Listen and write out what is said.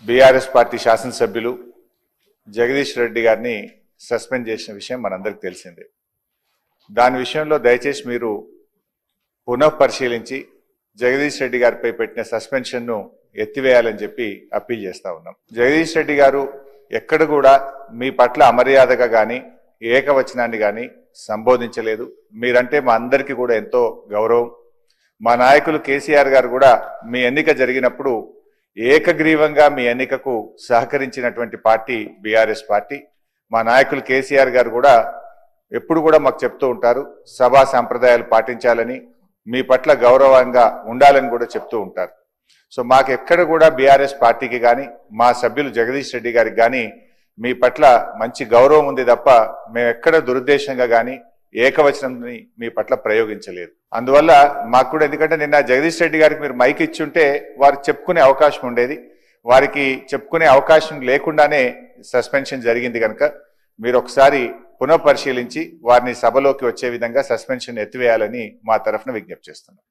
BRS party శాసనసభ్యులు జగదీష్ రెడ్డి గారిని suspend చేసిన విషయం మనందరికీ తెలిసిందే. దాని విషయంలో దయచేసి మీరు పునఃపరిశీలించి జగదీష్ రెడ్డి గారిపై పెట్టిన సస్పెన్షన్ను ఎత్తివేయాలని చెప్పి అప్పీల్ చేస్తా ఉన్నాం. జగదీష్ రెడ్డి గారు ఎక్కడ కూడా మీ పట్ల అమర్యాదగా కానీ ఏకవచనాన్ని కానీ సంబోధించలేదు. మీరంటే మా అందరికీ కూడా ఎంతో గౌరవం. మా నాయకులు కేసీఆర్ గారు కూడా మీ ఎన్నిక జరిగినప్పుడు ఏకగ్రీవంగా మీ ఎన్నికకు సహకరించినటువంటి పార్టీ బీఆర్ఎస్ పార్టీ. మా నాయకులు కేసీఆర్ గారు కూడా ఎప్పుడు కూడా మాకు చెప్తూ ఉంటారు, సభా సంప్రదాయాలు పాటించాలని, మీ పట్ల గౌరవంగా ఉండాలని కూడా చెప్తూ ఉంటారు. సో మాకు ఎక్కడ కూడా బీఆర్ఎస్ పార్టీకి కానీ మా సభ్యులు జగదీష్ రెడ్డి గారికి కానీ మీ పట్ల మంచి గౌరవం ఉంది తప్ప మేము ఎక్కడ దురుద్దేశంగా కానీ ఏకవచనంని మీ పట్ల ప్రయోగించలేదు. అందువల్ల మాకు కూడా, ఎందుకంటే నిన్న జగదీష్ రెడ్డి గారికి మీరు మైక్ ఇచ్చుంటే వారు చెప్పుకునే అవకాశం ఉండేది. వారికి చెప్పుకునే అవకాశం లేకుండానే సస్పెన్షన్ జరిగింది కనుక మీరు ఒకసారి పునఃపరిశీలించి వారిని సభలోకి వచ్చే విధంగా సస్పెన్షన్ ఎత్తివేయాలని మా తరఫున విజ్ఞప్తి చేస్తున్నాం.